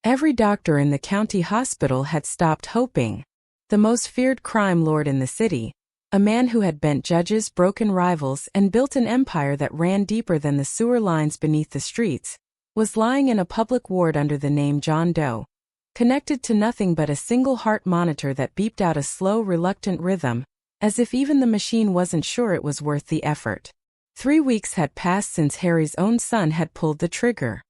Every doctor in the county hospital had stopped hoping. The most feared crime lord in the city, a man who had bent judges, broken rivals, and built an empire that ran deeper than the sewer lines beneath the streets, was lying in a public ward under the name John Doe, connected to nothing but a single heart monitor that beeped out a slow, reluctant rhythm, as if even the machine wasn't sure it was worth the effort. 3 weeks had passed since Harry's own son had pulled the trigger.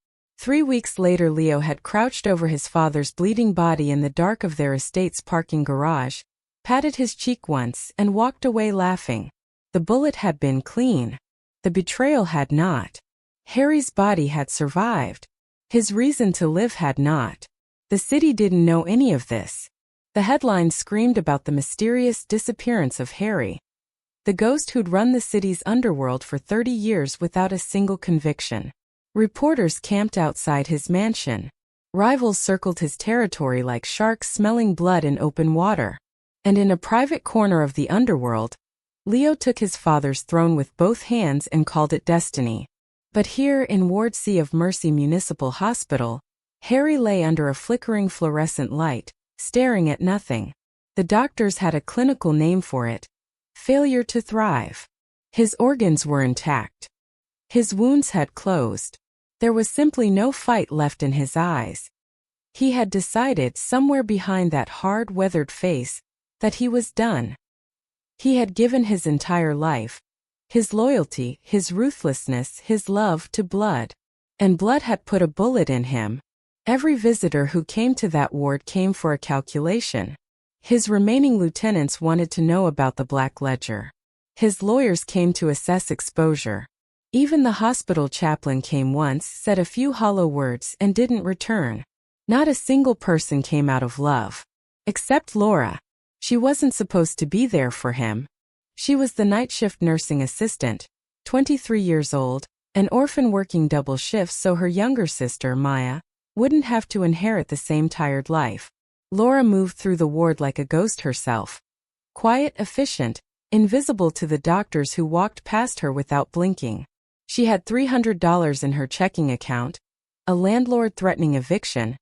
3 weeks later, Leo had crouched over his father's bleeding body in the dark of their estate's parking garage, patted his cheek once, and walked away laughing. The bullet had been clean. The betrayal had not. Harry's body had survived. His reason to live had not. The city didn't know any of this. The headlines screamed about the mysterious disappearance of Harry, the ghost who'd run the city's underworld for 30 years without a single conviction. Reporters camped outside his mansion. Rivals circled his territory like sharks smelling blood in open water. And in a private corner of the underworld, Leo took his father's throne with both hands and called it destiny. But here in Ward C of Mercy Municipal Hospital, Harry lay under a flickering fluorescent light, staring at nothing. The doctors had a clinical name for it: failure to thrive. His organs were intact. His wounds had closed. There was simply no fight left in his eyes. He had decided somewhere behind that hard, weathered face that he was done. He had given his entire life, his loyalty, his ruthlessness, his love to blood. And blood had put a bullet in him. Every visitor who came to that ward came for a calculation. His remaining lieutenants wanted to know about the black ledger. His lawyers came to assess exposure. Even the hospital chaplain came once, said a few hollow words, and didn't return. Not a single person came out of love. Except Laura. She wasn't supposed to be there for him. She was the night shift nursing assistant, 23 years old, an orphan working double shifts so her younger sister, Maya, wouldn't have to inherit the same tired life. Laura moved through the ward like a ghost herself. Quiet, efficient, invisible to the doctors who walked past her without blinking. She had $300 in her checking account, a landlord threatening eviction,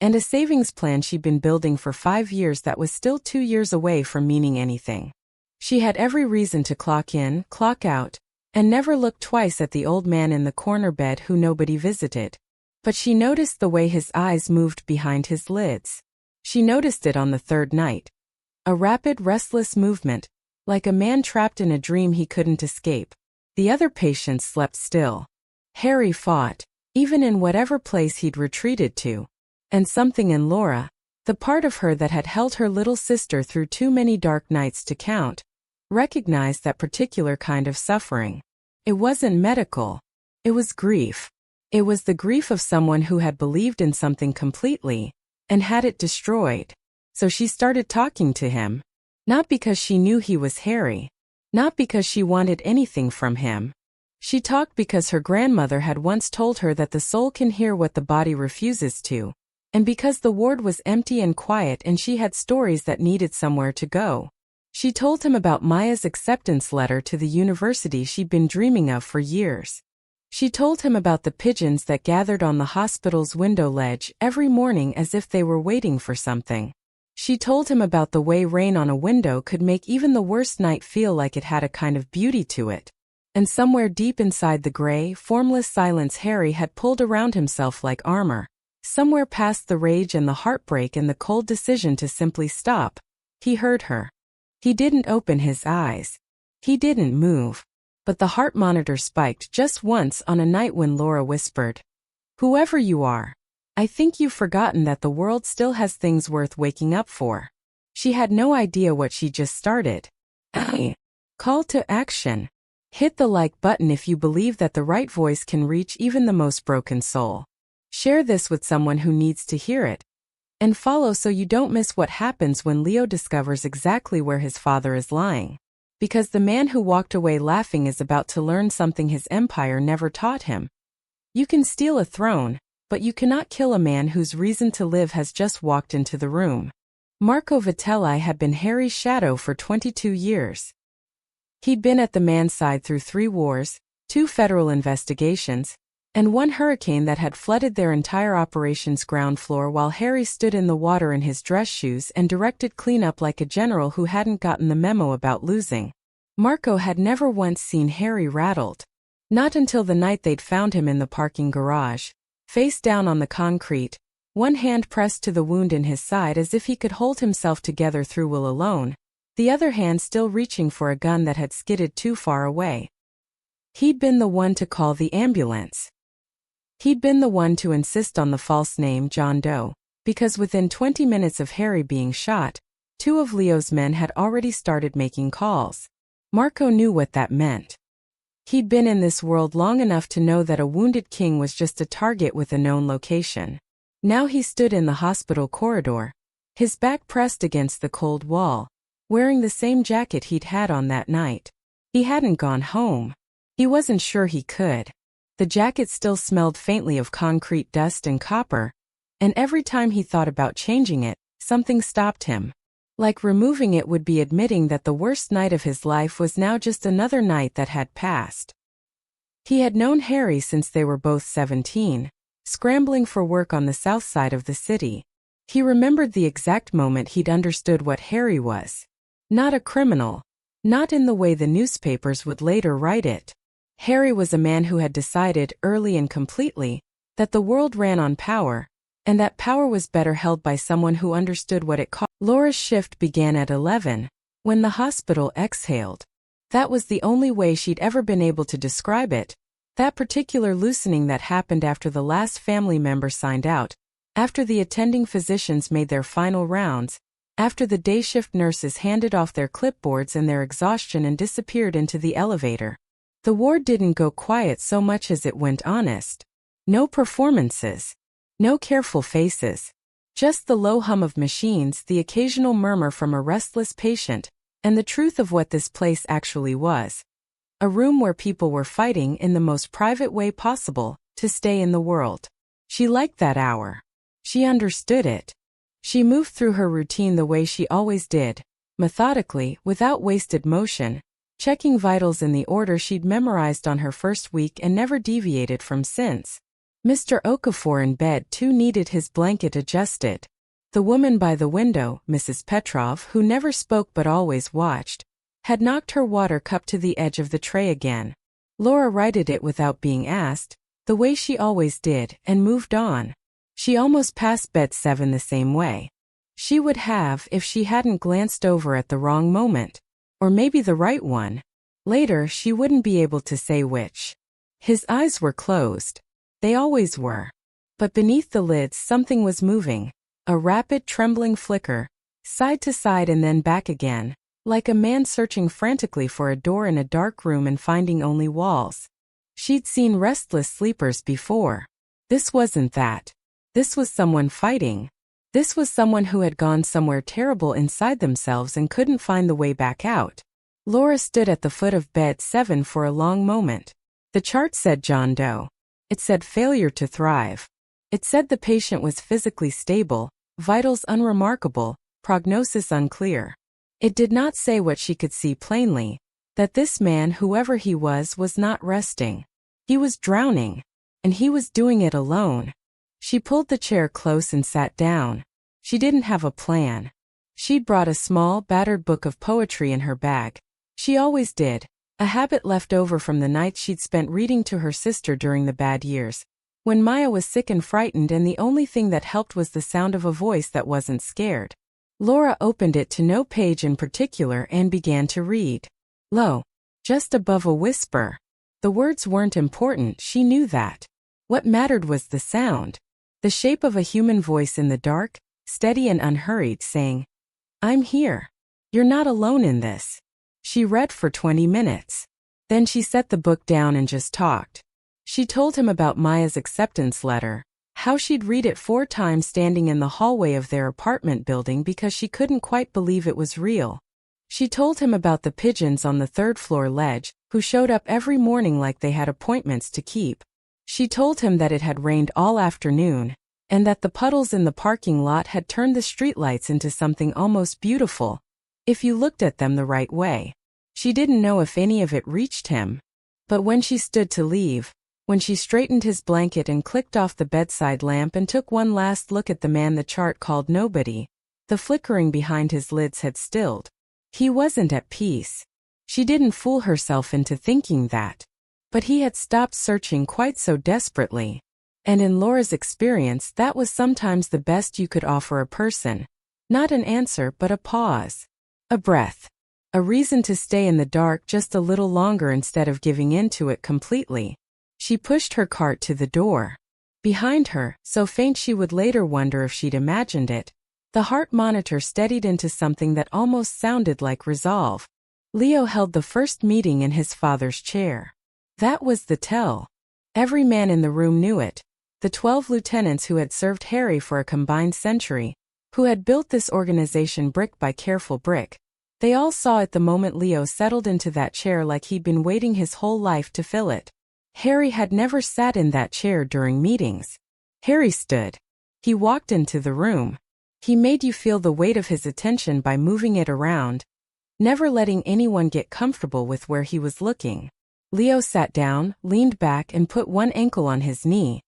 and a savings plan she'd been building for 5 years that was still 2 years away from meaning anything. She had every reason to clock in, clock out, and never look twice at the old man in the corner bed who nobody visited. But she noticed the way his eyes moved behind his lids. She noticed it on the third night. A rapid, restless movement, like a man trapped in a dream he couldn't escape. The other patients slept still. Harry fought, even in whatever place he'd retreated to. And something in Laura, the part of her that had held her little sister through too many dark nights to count, recognized that particular kind of suffering. It wasn't medical. It was grief. It was the grief of someone who had believed in something completely, and had it destroyed. So she started talking to him. Not because she knew he was Harry. Not because she wanted anything from him. She talked because her grandmother had once told her that the soul can hear what the body refuses to, and because the ward was empty and quiet and she had stories that needed somewhere to go. She told him about Maya's acceptance letter to the university she'd been dreaming of for years. She told him about the pigeons that gathered on the hospital's window ledge every morning as if they were waiting for something. She told him about the way rain on a window could make even the worst night feel like it had a kind of beauty to it. And somewhere deep inside the gray, formless silence Harry had pulled around himself like armor. Somewhere past the rage and the heartbreak and the cold decision to simply stop, he heard her. He didn't open his eyes. He didn't move. But the heart monitor spiked just once on a night when Laura whispered, "Whoever you are, I think you've forgotten that the world still has things worth waking up for." She had no idea what she just started. Call to action. Hit the like button if you believe that the right voice can reach even the most broken soul. Share this with someone who needs to hear it. And follow so you don't miss what happens when Leo discovers exactly where his father is lying. Because the man who walked away laughing is about to learn something his empire never taught him. You can steal a throne, but you cannot kill a man whose reason to live has just walked into the room. Marco Vitelli had been Harry's shadow for 22 years. He'd been at the man's side through 3 wars, 2 federal investigations, and one hurricane that had flooded their entire operations ground floor while Harry stood in the water in his dress shoes and directed cleanup like a general who hadn't gotten the memo about losing. Marco had never once seen Harry rattled. Not until the night they'd found him in the parking garage, face down on the concrete, one hand pressed to the wound in his side as if he could hold himself together through will alone, the other hand still reaching for a gun that had skidded too far away. He'd been the one to call the ambulance. He'd been the one to insist on the false name John Doe, because within 20 minutes of Harry being shot, 2 of Leo's men had already started making calls. Marco knew what that meant. He'd been in this world long enough to know that a wounded king was just a target with a known location. Now he stood in the hospital corridor, his back pressed against the cold wall, wearing the same jacket he'd had on that night. He hadn't gone home. He wasn't sure he could. The jacket still smelled faintly of concrete dust and copper, and every time he thought about changing it, something stopped him. Like removing it would be admitting that the worst night of his life was now just another night that had passed. He had known Harry since they were both 17, scrambling for work on the south side of the city. He remembered the exact moment he'd understood what Harry was. Not a criminal. Not in the way the newspapers would later write it. Harry was a man who had decided, early and completely, that the world ran on power, and that power was better held by someone who understood what it cost. Laura's shift began at 11, when the hospital exhaled. That was the only way she'd ever been able to describe it. That particular loosening that happened after the last family member signed out, after the attending physicians made their final rounds, after the day shift nurses handed off their clipboards and their exhaustion and disappeared into the elevator. The ward didn't go quiet so much as it went honest. No performances. No careful faces. Just the low hum of machines, the occasional murmur from a restless patient, and the truth of what this place actually was. A room where people were fighting in the most private way possible to stay in the world. She liked that hour. She understood it. She moved through her routine the way she always did, methodically, without wasted motion, checking vitals in the order she'd memorized on her first week and never deviated from since. Mr. Okafor in bed too needed his blanket adjusted. The woman by the window, Mrs. Petrov, who never spoke but always watched, had knocked her water cup to the edge of the tray again. Laura righted it without being asked, the way she always did, and moved on. She almost passed bed 7 the same way. She would have if she hadn't glanced over at the wrong moment. Or maybe the right one. Later she wouldn't be able to say which. His eyes were closed. They always were. But beneath the lids something was moving. A rapid trembling flicker, side to side and then back again, like a man searching frantically for a door in a dark room and finding only walls. She'd seen restless sleepers before. This wasn't that. This was someone fighting. This was someone who had gone somewhere terrible inside themselves and couldn't find the way back out. Laura stood at the foot of bed 7 for a long moment. The chart said John Doe. It said failure to thrive. It said the patient was physically stable, vitals unremarkable, prognosis unclear. It did not say what she could see plainly, that this man, whoever he was not resting. He was drowning. And he was doing it alone. She pulled the chair close and sat down. She didn't have a plan. She'd brought a small, battered book of poetry in her bag. She always did, a habit left over from the nights she'd spent reading to her sister during the bad years, when Maya was sick and frightened and the only thing that helped was the sound of a voice that wasn't scared. Laura opened it to no page in particular and began to read. Low. Just above a whisper. The words weren't important, she knew that. What mattered was the sound. The shape of a human voice in the dark, steady and unhurried, saying, I'm here. You're not alone in this. She read for 20 minutes. Then she set the book down and just talked. She told him about Maya's acceptance letter, how she'd read it 4 times standing in the hallway of their apartment building because she couldn't quite believe it was real. She told him about the pigeons on the 3rd floor ledge, who showed up every morning like they had appointments to keep. She told him that it had rained all afternoon, and that the puddles in the parking lot had turned the streetlights into something almost beautiful, if you looked at them the right way. She didn't know if any of it reached him. But when she stood to leave, When she straightened his blanket and clicked off the bedside lamp and took one last look at the man the chart called nobody, the flickering behind his lids had stilled. He wasn't at peace. She didn't fool herself into thinking that. But he had stopped searching quite so desperately. And in Laura's experience, that was sometimes the best you could offer a person. Not an answer, but a pause. A breath. A reason to stay in the dark just a little longer instead of giving in to it completely. She pushed her cart to the door. Behind her, so faint she would later wonder if she'd imagined it, the heart monitor steadied into something that almost sounded like resolve. Leo held the first meeting in his father's chair. That was the tell. Every man in the room knew it. The 12 lieutenants who had served Harry for a combined century, who had built this organization brick by careful brick. They all saw it the moment Leo settled into that chair like he'd been waiting his whole life to fill it. Harry had never sat in that chair during meetings. Harry stood. He walked into the room. He made you feel the weight of his attention by moving it around, never letting anyone get comfortable with where he was looking. Leo sat down, leaned back and put one ankle on his knee,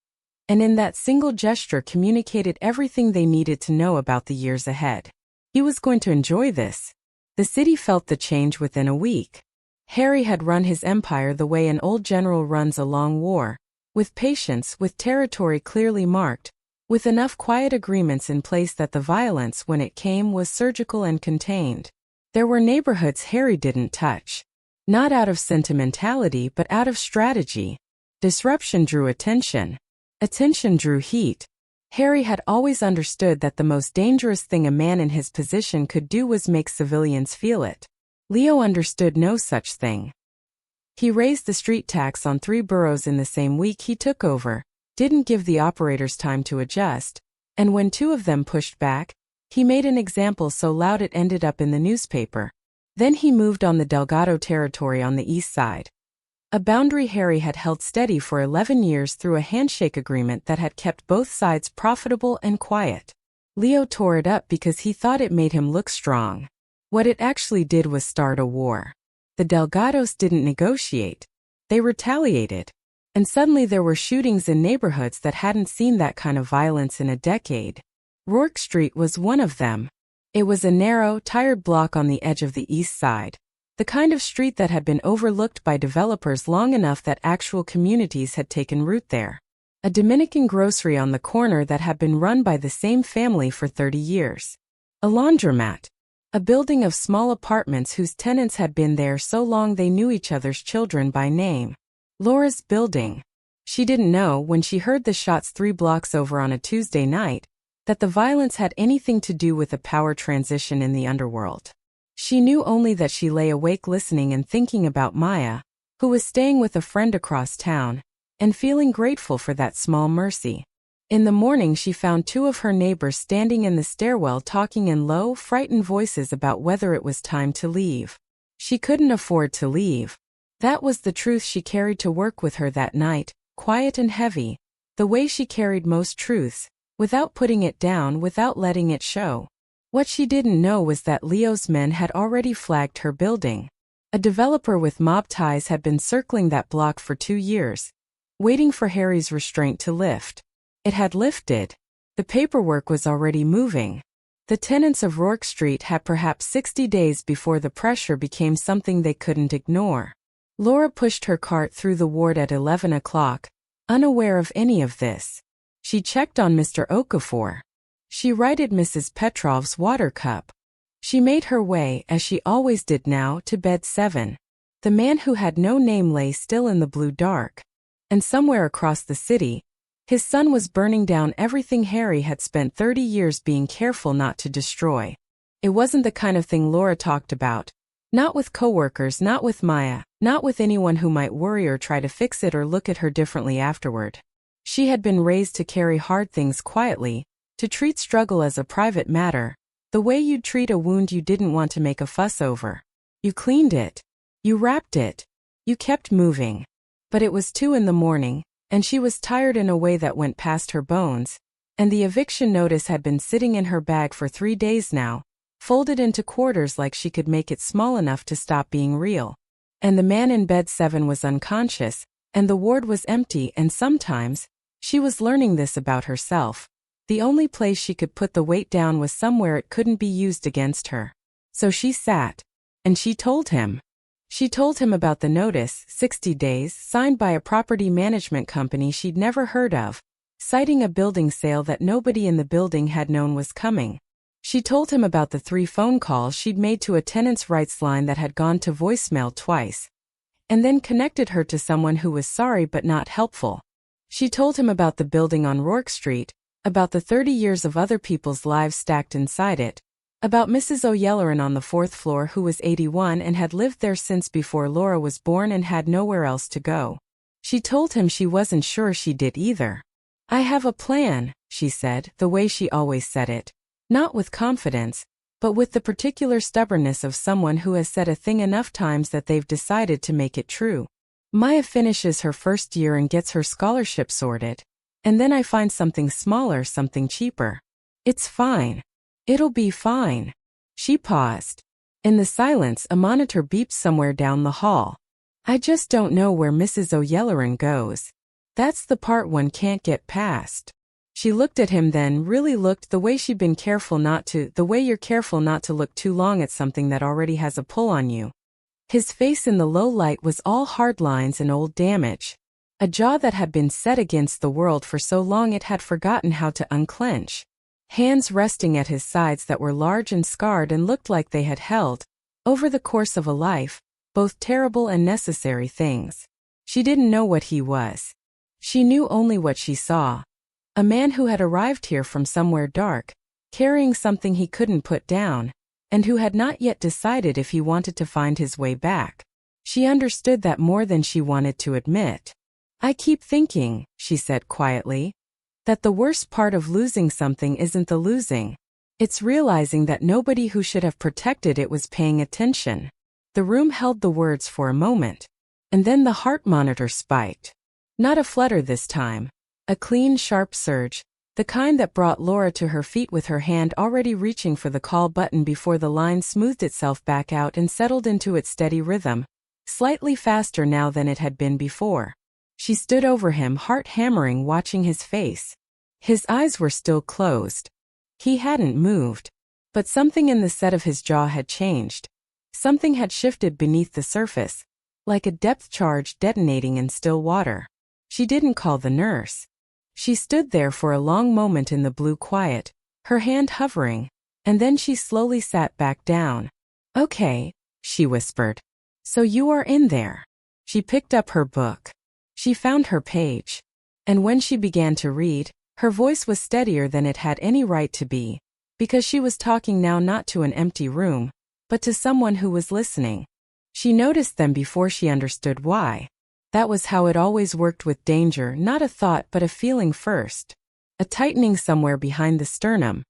and in that single gesture communicated everything they needed to know about the years ahead. He was going to enjoy this. The city felt the change within a week. Harry had run his empire the way an old general runs a long war, with patience, with territory clearly marked, with enough quiet agreements in place that the violence, when it came, was surgical and contained. There were neighborhoods Harry didn't touch. Not out of sentimentality, but out of strategy. Disruption drew attention. Attention drew heat. Harry had always understood that the most dangerous thing a man in his position could do was make civilians feel it. Leo understood no such thing. He raised the street tax on 3 boroughs in the same week he took over, didn't give the operators time to adjust, and when 2 of them pushed back, he made an example so loud it ended up in the newspaper. Then he moved on the Delgado territory on the east side. A boundary Harry had held steady for 11 years through a handshake agreement that had kept both sides profitable and quiet. Leo tore it up because he thought it made him look strong. What it actually did was start a war. The Delgados didn't negotiate. They retaliated. And suddenly there were shootings in neighborhoods that hadn't seen that kind of violence in a decade. Rourke Street was one of them. It was a narrow, tired block on the edge of the east side. The kind of street that had been overlooked by developers long enough that actual communities had taken root there. A Dominican grocery on the corner that had been run by the same family for 30 years. A laundromat. A building of small apartments whose tenants had been there so long they knew each other's children by name. Laura's building. She didn't know, when she heard the shots 3 blocks over on a Tuesday night, that the violence had anything to do with a power transition in the underworld. She knew only that she lay awake listening and thinking about Maya, who was staying with a friend across town, and feeling grateful for that small mercy. In the morning she found 2 of her neighbors standing in the stairwell talking in low, frightened voices about whether it was time to leave. She couldn't afford to leave. That was the truth she carried to work with her that night, quiet and heavy, the way she carried most truths, without putting it down, without letting it show. What she didn't know was that Leo's men had already flagged her building. A developer with mob ties had been circling that block for 2 years, waiting for Harry's restraint to lift. It had lifted. The paperwork was already moving. The tenants of Rourke Street had perhaps 60 days before the pressure became something they couldn't ignore. Laura pushed her cart through the ward at 11 o'clock, unaware of any of this. She checked on Mr. Okafor. She righted Mrs. Petrov's water cup. She made her way, as she always did now, to bed 7. The man who had no name lay still in the blue dark. And somewhere across the city, his son was burning down everything Harry had spent 30 years being careful not to destroy. It wasn't the kind of thing Laura talked about. Not with coworkers, not with Maya, not with anyone who might worry or try to fix it or look at her differently afterward. She had been raised to carry hard things quietly, to treat struggle as a private matter, the way you'd treat a wound you didn't want to make a fuss over. You cleaned it. You wrapped it. You kept moving. But it was 2 in the morning, and she was tired in a way that went past her bones, and the eviction notice had been sitting in her bag for 3 days now, folded into quarters like she could make it small enough to stop being real. And the man in bed 7 was unconscious, And the ward was empty, and sometimes, she was learning this about herself, the only place she could put the weight down was somewhere it couldn't be used against her. So she sat. And she told him. She told him about the notice, 60 days, signed by a property management company she'd never heard of, citing a building sale that nobody in the building had known was coming. She told him about the 3 phone calls she'd made to a tenants' rights line that had gone to voicemail twice, and then connected her to someone who was sorry but not helpful. She told him about the building on Rourke Street, about the 30 years of other people's lives stacked inside it, about Mrs. O'Yelleran on the 4th floor who was 81 and had lived there since before Laura was born and had nowhere else to go. She told him she wasn't sure she did either. "I have a plan," she said, the way she always said it. Not with confidence, but with the particular stubbornness of someone who has said a thing enough times that they've decided to make it true. "Maya finishes her first year and gets her scholarship sorted. And then I find something smaller, something cheaper. It's fine. It'll be fine." She paused. In the silence, a monitor beeps somewhere down the hall. "I just don't know where Mrs. O'Yelleran goes. That's the part one can't get past." She looked at him, then really looked the way you're careful not to look too long at something that already has a pull on you. His face in the low light was all hard lines and old damage. A jaw that had been set against the world for so long it had forgotten how to unclench. Hands resting at his sides that were large and scarred and looked like they had held, over the course of a life, both terrible and necessary things. She didn't know what he was. She knew only what she saw. A man who had arrived here from somewhere dark, carrying something he couldn't put down, and who had not yet decided if he wanted to find his way back. She understood that more than she wanted to admit. "I keep thinking," she said quietly, "that the worst part of losing something isn't the losing. It's realizing that nobody who should have protected it was paying attention." The room held the words for a moment. And then the heart monitor spiked. Not a flutter this time. A clean, sharp surge, the kind that brought Laura to her feet with her hand already reaching for the call button before the line smoothed itself back out and settled into its steady rhythm, slightly faster now than it had been before. She stood over him, heart hammering, watching his face. His eyes were still closed. He hadn't moved. But something in the set of his jaw had changed. Something had shifted beneath the surface, like a depth charge detonating in still water. She didn't call the nurse. She stood there for a long moment in the blue quiet, her hand hovering, and then she slowly sat back down. "Okay," she whispered. "So you are in there." She picked up her book. She found her page. And when she began to read, her voice was steadier than it had any right to be, because she was talking now not to an empty room, but to someone who was listening. She noticed them before she understood why. That was how it always worked with danger, not a thought but a feeling first. A tightening somewhere behind the sternum.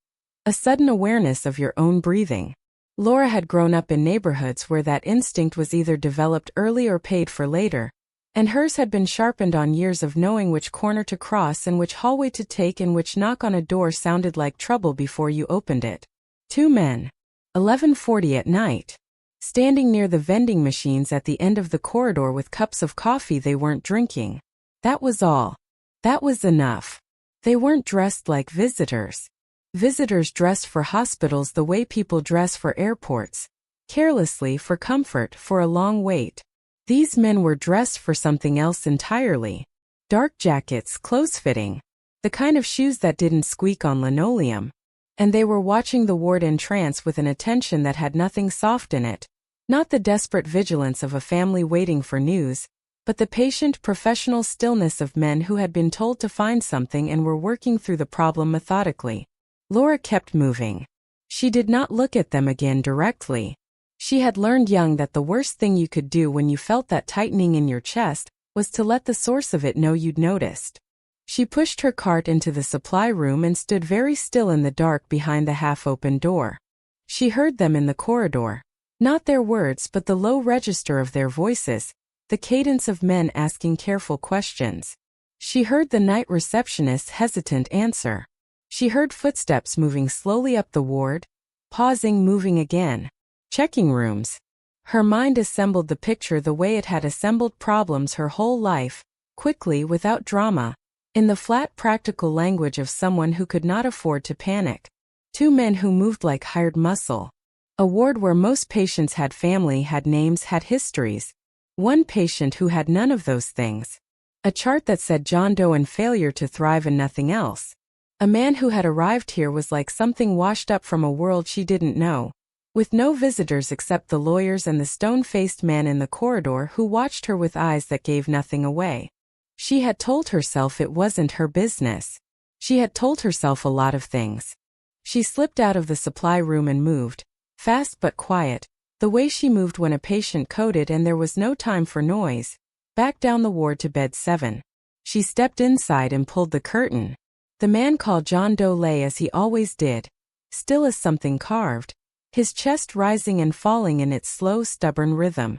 A sudden awareness of your own breathing. Laura had grown up in neighborhoods where that instinct was either developed early or paid for later, and hers had been sharpened on years of knowing which corner to cross and which hallway to take and which knock on a door sounded like trouble before you opened it. 2 men. 11:40 at night. Standing near the vending machines at the end of the corridor with cups of coffee they weren't drinking. That was all. That was enough. They weren't dressed like visitors. Visitors dressed for hospitals the way people dress for airports. Carelessly, for comfort, for a long wait. These men were dressed for something else entirely. Dark jackets, close-fitting. The kind of shoes that didn't squeak on linoleum. And they were watching the ward in trance with an attention that had nothing soft in it. Not the desperate vigilance of a family waiting for news, but the patient, professional stillness of men who had been told to find something and were working through the problem methodically. Laura kept moving. She did not look at them again directly. She had learned young that the worst thing you could do when you felt that tightening in your chest was to let the source of it know you'd noticed. She pushed her cart into the supply room and stood very still in the dark behind the half-open door. She heard them in the corridor. Not their words but the low register of their voices, the cadence of men asking careful questions. She heard the night receptionist's hesitant answer. She heard footsteps moving slowly up the ward, pausing, moving again. Checking rooms. Her mind assembled the picture the way it had assembled problems her whole life, quickly, without drama, in the flat, practical language of someone who could not afford to panic. Two men who moved like hired muscle. A ward where most patients had family, had names, had histories. One patient who had none of those things. A chart that said John Doe and failure to thrive and nothing else. A man who had arrived here was like something washed up from a world she didn't know, with no visitors except the lawyers and the stone-faced man in the corridor who watched her with eyes that gave nothing away. She had told herself it wasn't her business. She had told herself a lot of things. She slipped out of the supply room and moved, fast but quiet, the way she moved when a patient coded and there was no time for noise, back down the ward to bed 7. She stepped inside and pulled the curtain. The man called John Doe lay as he always did, still as something carved, his chest rising and falling in its slow, stubborn rhythm.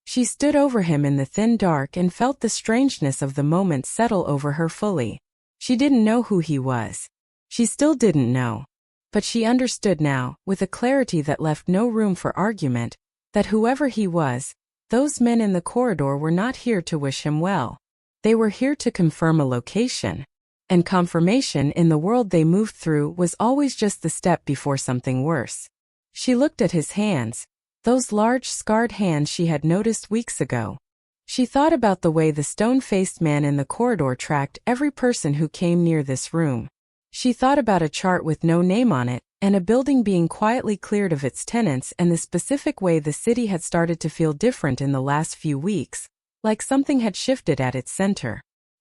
She stood over him in the thin dark and felt the strangeness of the moment settle over her fully. She didn't know who he was. She still didn't know. But she understood now, with a clarity that left no room for argument, that whoever he was, those men in the corridor were not here to wish him well. They were here to confirm a location. And confirmation in the world they moved through was always just the step before something worse. She looked at his hands, those large scarred hands she had noticed weeks ago. She thought about the way the stone-faced man in the corridor tracked every person who came near this room. She thought about a chart with no name on it, and a building being quietly cleared of its tenants, and the specific way the city had started to feel different in the last few weeks, like something had shifted at its center.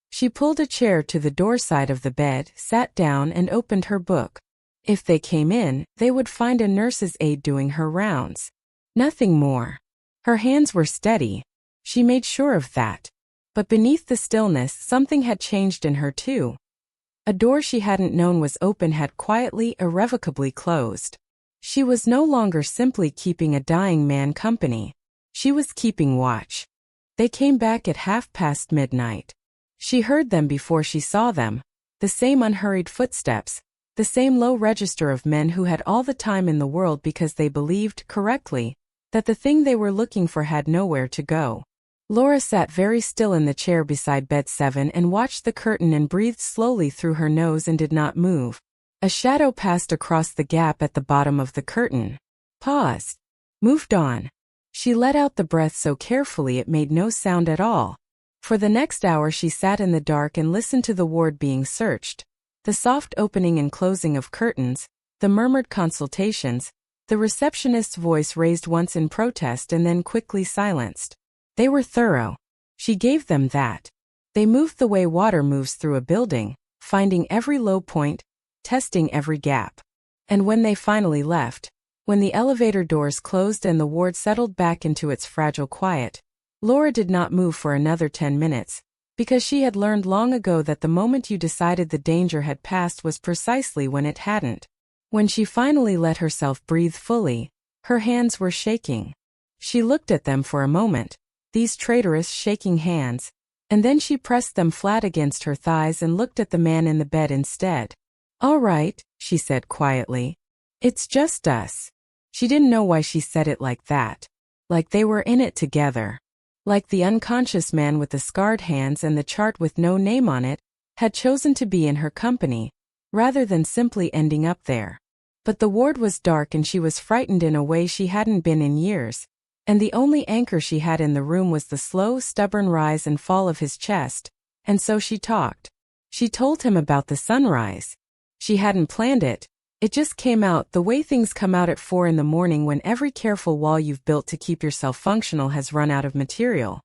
She pulled a chair to the door side of the bed, sat down and opened her book. If they came in, they would find a nurse's aide doing her rounds. Nothing more. Her hands were steady. She made sure of that. But beneath the stillness, something had changed in her too. A door she hadn't known was open had quietly, irrevocably closed. She was no longer simply keeping a dying man company. She was keeping watch. They came back at midnight. She heard them before she saw them, the same unhurried footsteps, the same low register of men who had all the time in the world because they believed, correctly, that the thing they were looking for had nowhere to go. Laura sat very still in the chair beside bed 7 and watched the curtain and breathed slowly through her nose and did not move. A shadow passed across the gap at the bottom of the curtain. Paused. Moved on. She let out the breath so carefully it made no sound at all. For the next hour she sat in the dark and listened to the ward being searched. The soft opening and closing of curtains, the murmured consultations, the receptionist's voice raised once in protest and then quickly silenced. They were thorough. She gave them that. They moved the way water moves through a building, finding every low point, testing every gap. And when they finally left, when the elevator doors closed and the ward settled back into its fragile quiet, Laura did not move for another 10 minutes, because she had learned long ago that the moment you decided the danger had passed was precisely when it hadn't. When she finally let herself breathe fully, her hands were shaking. She looked at them for a moment, these traitorous shaking hands, and then she pressed them flat against her thighs and looked at the man in the bed instead. "All right," she said quietly. "It's just us." She didn't know why she said it like that. Like they were in it together. Like the unconscious man with the scarred hands and the chart with no name on it had chosen to be in her company, rather than simply ending up there. But the ward was dark and she was frightened in a way she hadn't been in years, and the only anchor she had in the room was the slow, stubborn rise and fall of his chest, and so she talked. She told him about the sunrise. She hadn't planned it. It just came out the way things come out at 4 in the morning when every careful wall you've built to keep yourself functional has run out of material.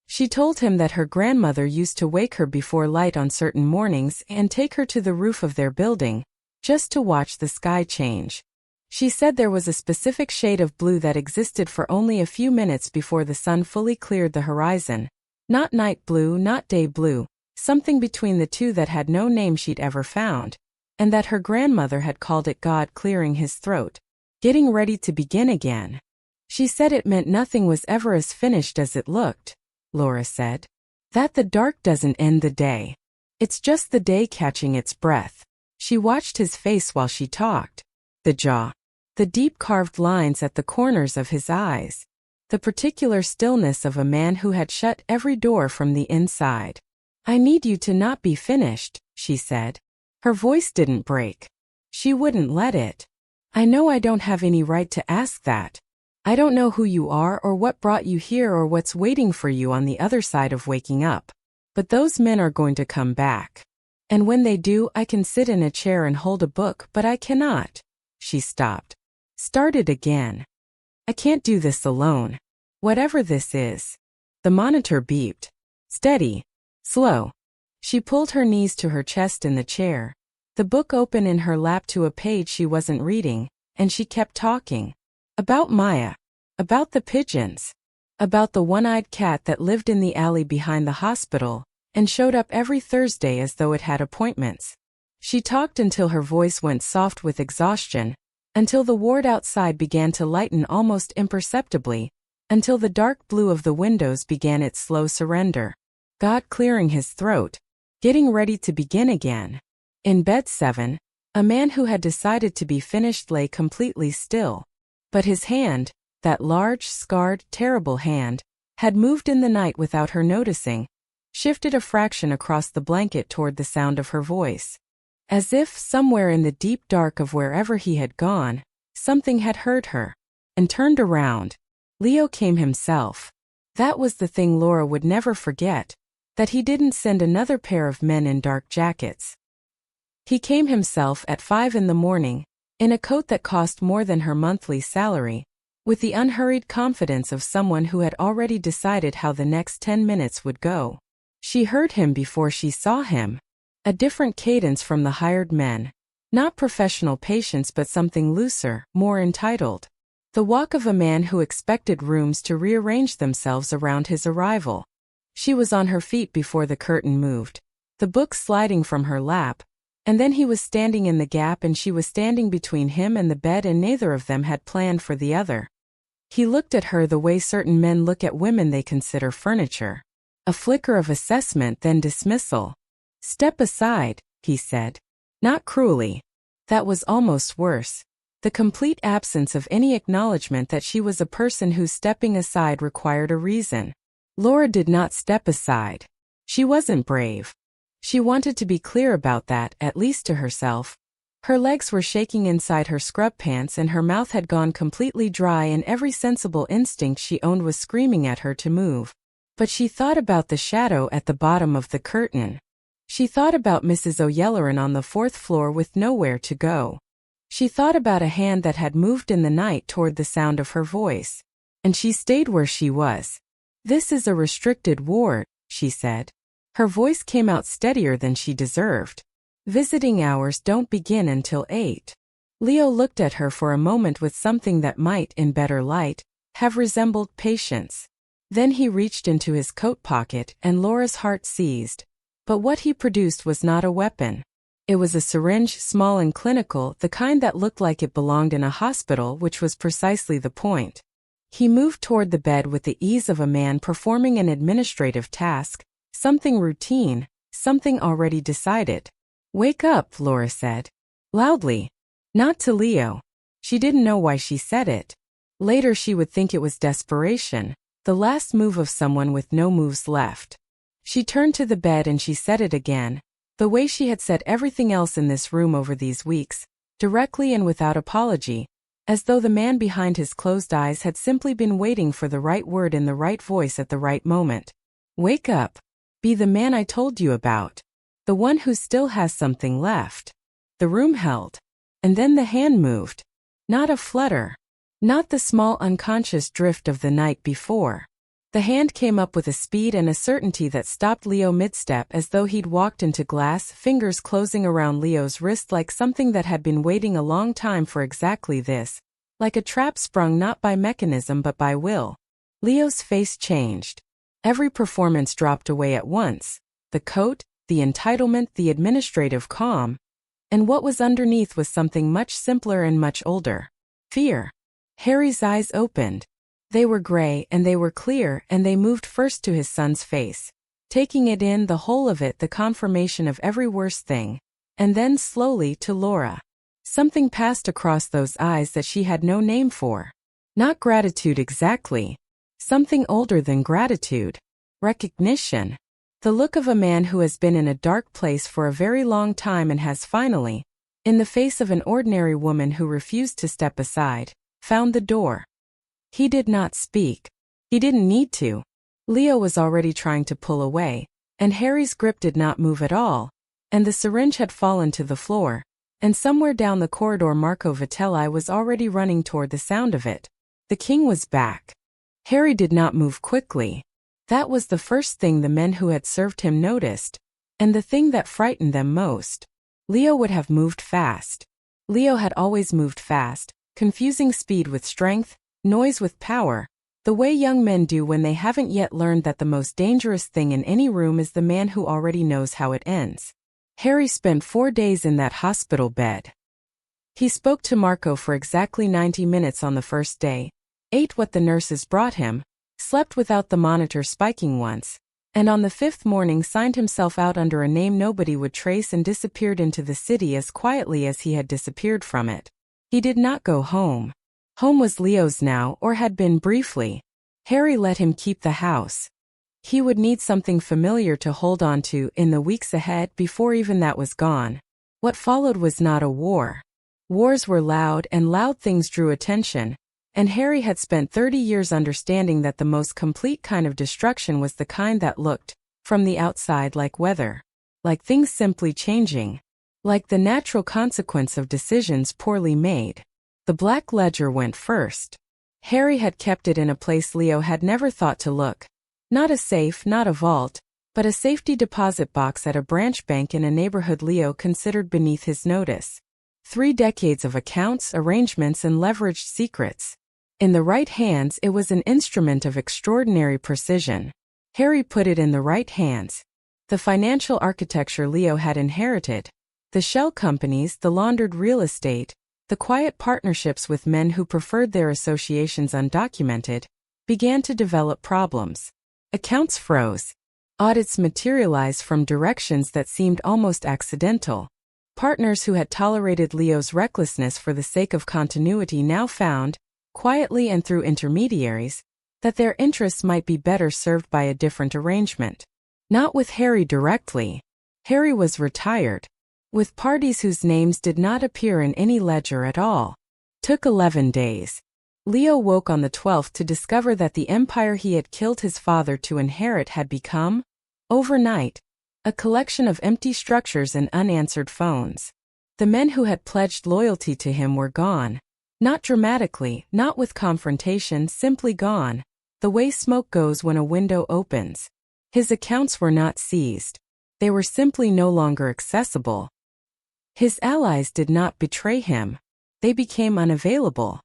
She told him that her grandmother used to wake her before light on certain mornings and take her to the roof of their building, just to watch the sky change. She said there was a specific shade of blue that existed for only a few minutes before the sun fully cleared the horizon. Not night blue, not day blue, something between the two that had no name she'd ever found. And that her grandmother had called it God clearing his throat, getting ready to begin again. She said it meant nothing was ever as finished as it looked, Laura said. That the dark doesn't end the day. It's just the day catching its breath. She watched his face while she talked. The jaw. The deep carved lines at the corners of his eyes. The particular stillness of a man who had shut every door from the inside. I need you to not be finished, she said. Her voice didn't break. She wouldn't let it. I know I don't have any right to ask that. I don't know who you are or what brought you here or what's waiting for you on the other side of waking up. But those men are going to come back. And when they do, I can sit in a chair and hold a book, but I cannot. She stopped. Started again. I can't do this alone. Whatever this is. The monitor beeped. Steady. Slow. She pulled her knees to her chest in the chair, the book open in her lap to a page she wasn't reading, and she kept talking. About Maya. About the pigeons. About the one-eyed cat that lived in the alley behind the hospital, and showed up every Thursday as though it had appointments. She talked until her voice went soft with exhaustion, until the ward outside began to lighten almost imperceptibly, until the dark blue of the windows began its slow surrender. God clearing his throat, getting ready to begin again. In bed 7, a man who had decided to be finished lay completely still. But his hand, that large, scarred, terrible hand, had moved in the night without her noticing, shifted a fraction across the blanket toward the sound of her voice. As if, somewhere in the deep dark of wherever he had gone, something had heard her, and turned around. Leo came himself. That was the thing Laura would never forget, that he didn't send another pair of men in dark jackets. He came himself at 5 in the morning, in a coat that cost more than her monthly salary, with the unhurried confidence of someone who had already decided how the next 10 minutes would go. She heard him before she saw him. A different cadence from the hired men. Not professional patience but something looser, more entitled. The walk of a man who expected rooms to rearrange themselves around his arrival. She was on her feet before the curtain moved, the book sliding from her lap, and then he was standing in the gap and she was standing between him and the bed, and neither of them had planned for the other. He looked at her the way certain men look at women they consider furniture. A flicker of assessment, then dismissal. Step aside, he said. Not cruelly. That was almost worse. The complete absence of any acknowledgement that she was a person whose stepping aside required a reason. Laura did not step aside. She wasn't brave. She wanted to be clear about that, at least to herself. Her legs were shaking inside her scrub pants and her mouth had gone completely dry, and every sensible instinct she owned was screaming at her to move. But she thought about the shadow at the bottom of the curtain. She thought about Mrs. O'Yelleran on the 4th floor with nowhere to go. She thought about a hand that had moved in the night toward the sound of her voice. And she stayed where she was. This is a restricted ward, she said. Her voice came out steadier than she deserved. Visiting hours don't begin until 8. Leo looked at her for a moment with something that might, in better light, have resembled patience. Then he reached into his coat pocket and Laura's heart seized. But what he produced was not a weapon. It was a syringe, small and clinical, the kind that looked like it belonged in a hospital, which was precisely the point. He moved toward the bed with the ease of a man performing an administrative task, something routine, something already decided. Wake up, Laura said. Loudly. Not to Leo. She didn't know why she said it. Later she would think it was desperation, the last move of someone with no moves left. She turned to the bed and she said it again, the way she had said everything else in this room over these weeks, directly and without apology, as though the man behind his closed eyes had simply been waiting for the right word in the right voice at the right moment. Wake up. Be the man I told you about. The one who still has something left. The room held. And then the hand moved. Not a flutter. Not the small unconscious drift of the night before. The hand came up with a speed and a certainty that stopped Leo mid-step, as though he'd walked into glass, fingers closing around Leo's wrist like something that had been waiting a long time for exactly this, like a trap sprung not by mechanism but by will. Leo's face changed. Every performance dropped away at once, the coat, the entitlement, the administrative calm, and what was underneath was something much simpler and much older. Fear. Harry's eyes opened. They were gray and they were clear, and they moved first to his son's face, taking it in, the whole of it, the confirmation of every worst thing, and then slowly to Laura. Something passed across those eyes that she had no name for. Not gratitude exactly. Something older than gratitude. Recognition. The look of a man who has been in a dark place for a very long time and has finally, in the face of an ordinary woman who refused to step aside, found the door. He did not speak. He didn't need to. Leo was already trying to pull away, and Harry's grip did not move at all, and the syringe had fallen to the floor, and somewhere down the corridor Marco Vitelli was already running toward the sound of it. The king was back. Harry did not move quickly. That was the first thing the men who had served him noticed, and the thing that frightened them most. Leo would have moved fast. Leo had always moved fast, confusing speed with strength, noise with power, the way young men do when they haven't yet learned that the most dangerous thing in any room is the man who already knows how it ends. Harry spent 4 days in that hospital bed. He spoke to Marco for exactly 90 minutes on the first day, ate what the nurses brought him, slept without the monitor spiking once, and on the 5th morning signed himself out under a name nobody would trace and disappeared into the city as quietly as he had disappeared from it. He did not go home. Home was Leo's now, or had been briefly. Harry let him keep the house. He would need something familiar to hold on to in the weeks ahead before even that was gone. What followed was not a war. Wars were loud, and loud things drew attention, and Harry had spent 30 years understanding that the most complete kind of destruction was the kind that looked, from the outside, like weather. Like things simply changing. Like the natural consequence of decisions poorly made. The black ledger went first. Harry had kept it in a place Leo had never thought to look. Not a safe, not a vault, but a safety deposit box at a branch bank in a neighborhood Leo considered beneath his notice. 3 decades of accounts, arrangements, and leveraged secrets. In the right hands, it was an instrument of extraordinary precision. Harry put it in the right hands. The financial architecture Leo had inherited, the shell companies, the laundered real estate, the quiet partnerships with men who preferred their associations undocumented, began to develop problems. Accounts froze. Audits materialized from directions that seemed almost accidental. Partners who had tolerated Leo's recklessness for the sake of continuity now found, quietly and through intermediaries, that their interests might be better served by a different arrangement. Not with Harry directly. Harry was retired. With parties whose names did not appear in any ledger at all. Took 11 days. Leo woke on the 12th to discover that the empire he had killed his father to inherit had become, overnight, a collection of empty structures and unanswered phones. The men who had pledged loyalty to him were gone. Not dramatically, not with confrontation, simply gone, the way smoke goes when a window opens. His accounts were not seized. They were simply no longer accessible. His allies did not betray him. They became unavailable.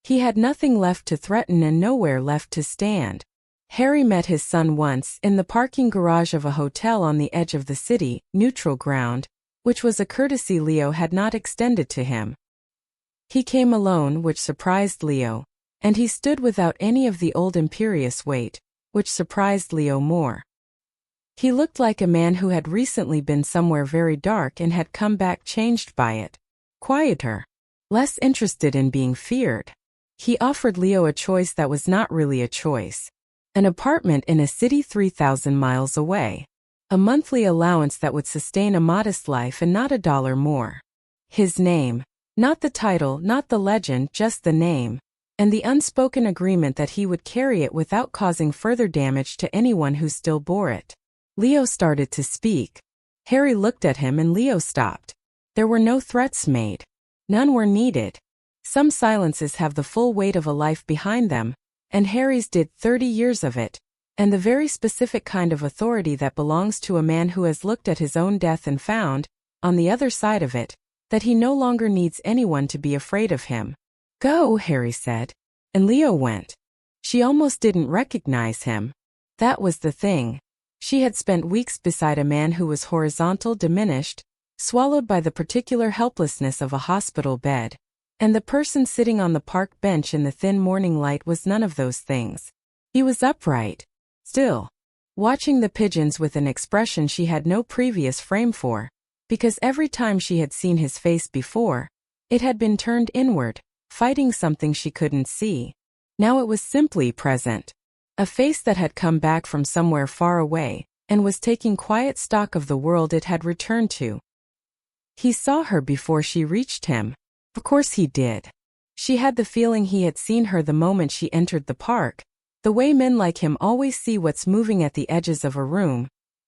He had nothing left to threaten and nowhere left to stand. Harry met his son once in the parking garage of a hotel on the edge of the city, neutral ground, which was a courtesy Leo had not extended to him. He came alone, which surprised Leo, and he stood without any of the old imperious weight, which surprised Leo more. He looked like a man who had recently been somewhere very dark and had come back changed by it. Quieter. Less interested in being feared. He offered Leo a choice that was not really a choice. An apartment in a city 3,000 miles away. A monthly allowance that would sustain a modest life and not $1 more. His name. Not the title, not the legend, just the name. And the unspoken agreement that he would carry it without causing further damage to anyone who still bore it. Leo started to speak. Harry looked at him and Leo stopped. There were no threats made. None were needed. Some silences have the full weight of a life behind them, and Harry's did 30 years of it, and the very specific kind of authority that belongs to a man who has looked at his own death and found, on the other side of it, that he no longer needs anyone to be afraid of him. Go, Harry said. And Leo went. She almost didn't recognize him. That was the thing. She had spent weeks beside a man who was horizontal, diminished, swallowed by the particular helplessness of a hospital bed. And the person sitting on the park bench in the thin morning light was none of those things. He was upright, still, watching the pigeons with an expression she had no previous frame for, because every time she had seen his face before, it had been turned inward, fighting something she couldn't see. Now it was simply present. A face that had come back from somewhere far away, and was taking quiet stock of the world it had returned to. He saw her before she reached him. Of course he did. She had the feeling he had seen her the moment she entered the park, the way men like him always see what's moving at the edges of a room,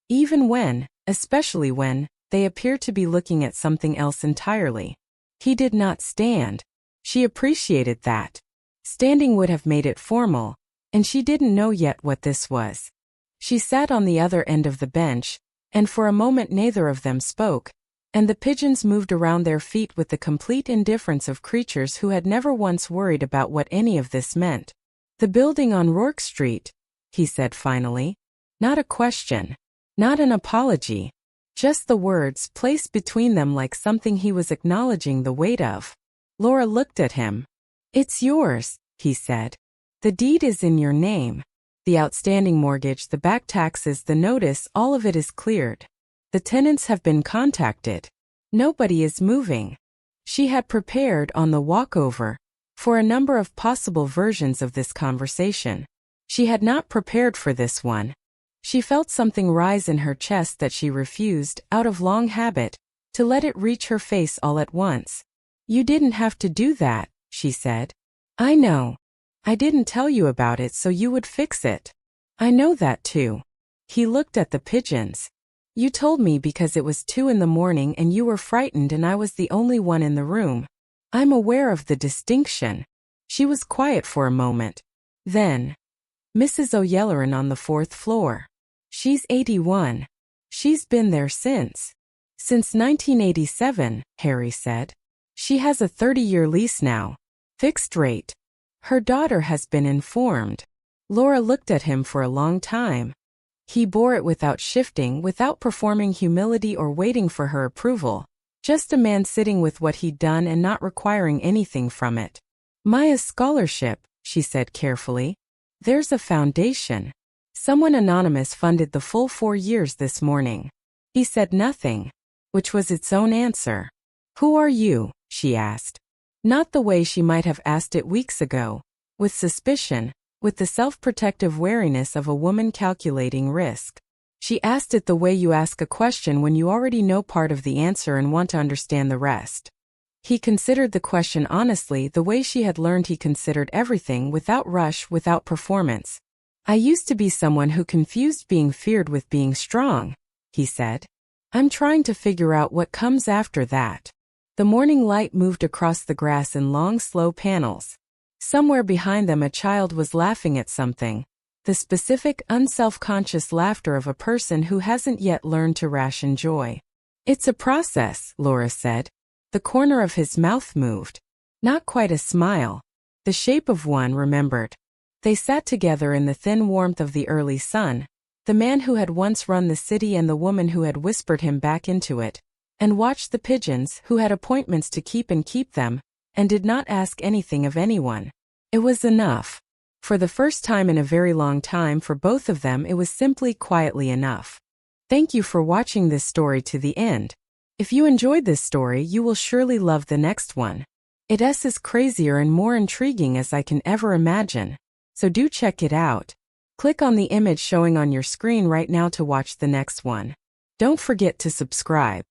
even when, especially when, they appear to be looking at something else entirely. He did not stand. She appreciated that. Standing would have made it formal, and she didn't know yet what this was. She sat on the other end of the bench, and for a moment neither of them spoke, and the pigeons moved around their feet with the complete indifference of creatures who had never once worried about what any of this meant. "The building on Rourke Street," he said finally. Not a question. Not an apology. Just the words placed between them like something he was acknowledging the weight of. Laura looked at him. "It's yours," he said. "The deed is in your name. The outstanding mortgage, the back taxes, the notice, all of it is cleared. The tenants have been contacted. Nobody is moving." She had prepared, on the walkover, for a number of possible versions of this conversation. She had not prepared for this one. She felt something rise in her chest that she refused, out of long habit, to let it reach her face all at once. "You didn't have to do that," she said. "I know. I didn't tell you about it so you would fix it. I know that too." He looked at the pigeons. "You told me because it was 2 in the morning and you were frightened and I was the only one in the room. I'm aware of the distinction." She was quiet for a moment. Then, "Mrs. O'Yelleran on the 4th floor. She's 81. She's been there since 1987, Harry said. She has a 30-year lease now. Fixed rate. Her daughter has been informed." Laura looked at him for a long time. He bore it without shifting, without performing humility or waiting for her approval. Just a man sitting with what he'd done and not requiring anything from it. "Maya's scholarship," she said carefully. "There's a foundation. Someone anonymous funded the full 4 years this morning." He said nothing, which was its own answer. "Who are you?" she asked. Not the way she might have asked it weeks ago, with suspicion, with the self-protective wariness of a woman calculating risk. She asked it the way you ask a question when you already know part of the answer and want to understand the rest. He considered the question honestly, the way she had learned he considered everything, without rush, without performance. "I used to be someone who confused being feared with being strong," he said. "I'm trying to figure out what comes after that." The morning light moved across the grass in long, slow panels. Somewhere behind them a child was laughing at something. The specific, unself-conscious laughter of a person who hasn't yet learned to ration joy. "It's a process," Laura said. The corner of his mouth moved. Not quite a smile. The shape of one, remembered. They sat together in the thin warmth of the early sun, the man who had once run the city and the woman who had whispered him back into it, and watched the pigeons who had appointments to keep and keep them, and did not ask anything of anyone. It was enough. For the first time in a very long time for both of them, it was simply quietly enough. Thank you for watching this story to the end. If you enjoyed this story, you will surely love the next one. It's as crazier and more intriguing as I can ever imagine. So do check it out. Click on the image showing on your screen right now to watch the next one. Don't forget to subscribe.